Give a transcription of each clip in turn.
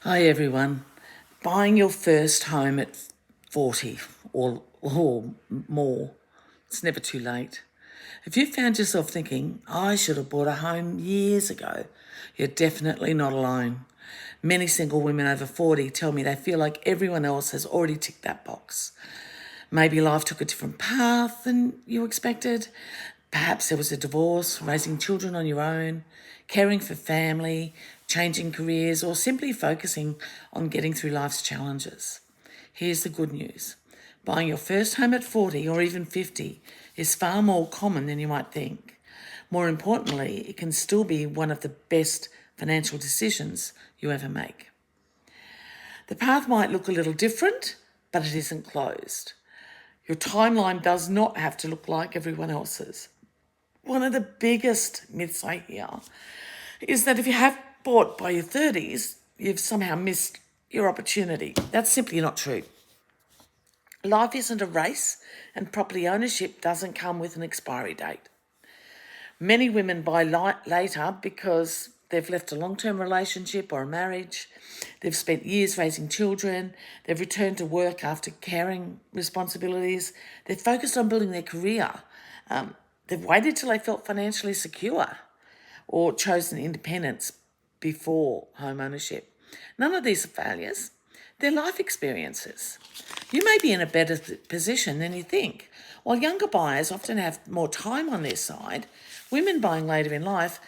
Hi everyone. Buying your first home at 40 or more, it's never too late. If you found yourself thinking, I should have bought a home years ago, you're definitely not alone. Many single women over 40 tell me they feel like everyone else has already ticked that box. Maybe life took a different path than you expected. Perhaps there was a divorce, raising children on your own, caring for family, changing careers, or simply focusing on getting through life's challenges. Here's the good news. Buying your first home at 40 or even 50 is far more common than you might think. More importantly, it can still be one of the best financial decisions you ever make. The path might look a little different, but it isn't closed. Your timeline does not have to look like everyone else's. One of the biggest myths I hear is that if you have bought by your 30s, you've somehow missed your opportunity. That's simply not true. Life isn't a race, and property ownership doesn't come with an expiry date. Many women buy later because they've left a long-term relationship or a marriage, they've spent years raising children, they've returned to work after caring responsibilities, they're focused on building their career, they've waited till they felt financially secure or chosen independence before home ownership. None of these are failures. They're life experiences. You may be in a better position than you think. While younger buyers often have more time on their side, women buying later in life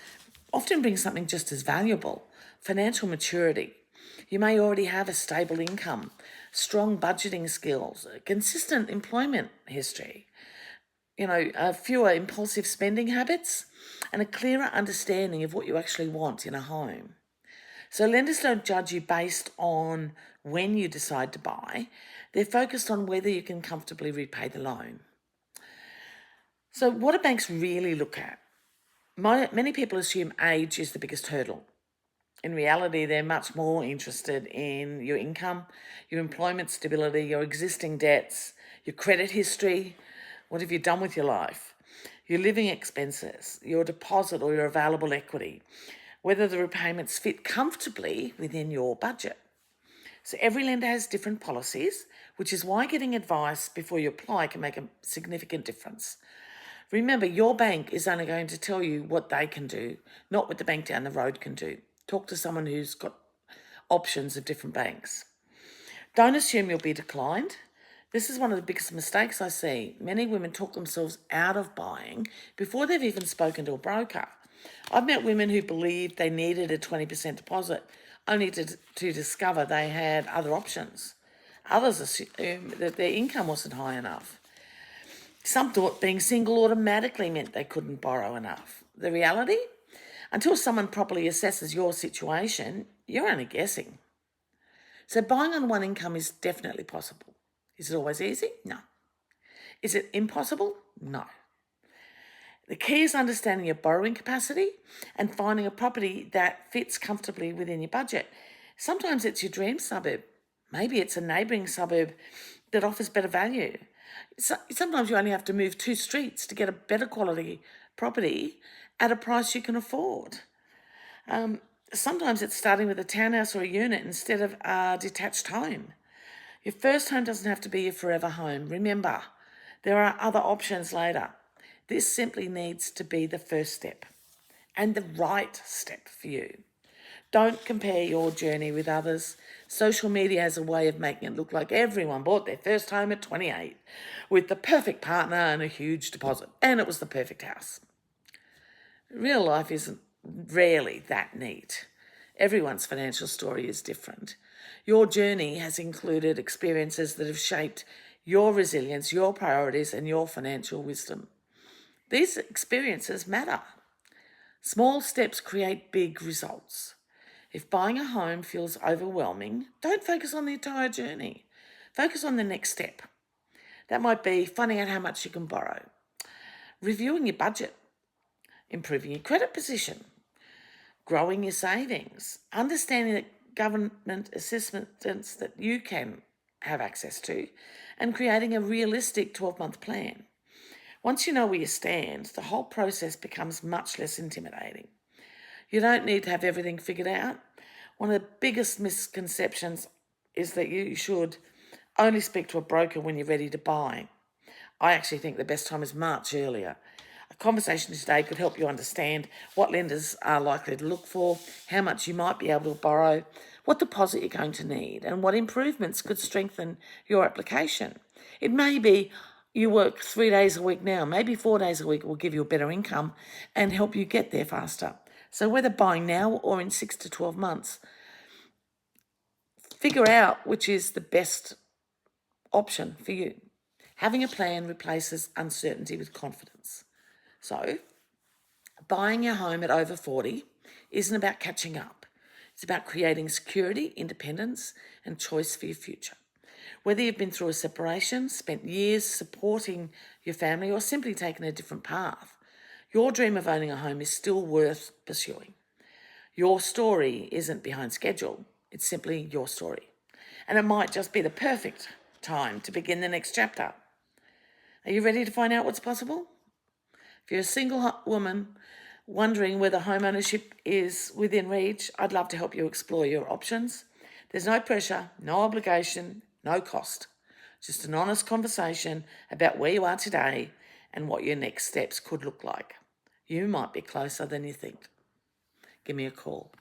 often bring something just as valuable: financial maturity. You may already have a stable income, strong budgeting skills, a consistent employment history, fewer impulsive spending habits, and a clearer understanding of what you actually want in a home. So lenders don't judge you based on when you decide to buy. They're focused on whether you can comfortably repay the loan. So what do banks really look at? Many people assume age is the biggest hurdle. In reality, they're much more interested in your income, your employment stability, your existing debts, your credit history. What have you done with your life? Your living expenses, your deposit or your available equity, whether the repayments fit comfortably within your budget. So every lender has different policies, which is why getting advice before you apply can make a significant difference. Remember, your bank is only going to tell you what they can do, not what the bank down the road can do. Talk to someone who's got options of different banks. Don't assume you'll be declined. This is one of the biggest mistakes I see. Many women talk themselves out of buying before they've even spoken to a broker. I've met women who believed they needed a 20% deposit, only to discover they had other options. Others assumed that their income wasn't high enough. Some thought being single automatically meant they couldn't borrow enough. The reality? Until someone properly assesses your situation, you're only guessing. So buying on one income is definitely possible. Is it always easy? No. Is it impossible? No. The key is understanding your borrowing capacity and finding a property that fits comfortably within your budget. Sometimes it's your dream suburb. Maybe it's a neighbouring suburb that offers better value. Sometimes you only have to move 2 streets to get a better quality property at a price you can afford. Sometimes it's starting with a townhouse or a unit instead of a detached home. Your first home doesn't have to be your forever home. Remember, there are other options later. This simply needs to be the first step and the right step for you. Don't compare your journey with others. Social media has a way of making it look like everyone bought their first home at 28 with the perfect partner and a huge deposit, and it was the perfect house. Real life isn't rarely that neat. Everyone's financial story is different. Your journey has included experiences that have shaped your resilience, your priorities, and your financial wisdom. These experiences matter. Small steps create big results. If buying a home feels overwhelming, don't focus on the entire journey. Focus on the next step. That might be finding out how much you can borrow, reviewing your budget, improving your credit position, growing your savings, understanding that government assistance that you can have access to, and creating a realistic 12-month plan. Once you know where you stand, the whole process becomes much less intimidating. You don't need to have everything figured out. One of the biggest misconceptions is that you should only speak to a broker when you're ready to buy. I actually think the best time is much earlier. A conversation today could help you understand what lenders are likely to look for, how much you might be able to borrow, what deposit you're going to need, and what improvements could strengthen your application. It may be you work 3 days a week now, maybe 4 days a week will give you a better income and help you get there faster. So whether buying now or in 6 to 12 months, figure out which is the best option for you. Having a plan replaces uncertainty with confidence. So, buying your home at over 40 isn't about catching up. It's about creating security, independence, and choice for your future. Whether you've been through a separation, spent years supporting your family, or simply taken a different path, your dream of owning a home is still worth pursuing. Your story isn't behind schedule. It's simply your story. And it might just be the perfect time to begin the next chapter. Are you ready to find out what's possible? If you're a single woman wondering whether home ownership is within reach, I'd love to help you explore your options. There's no pressure, no obligation, no cost. Just an honest conversation about where you are today and what your next steps could look like. You might be closer than you think. Give me a call.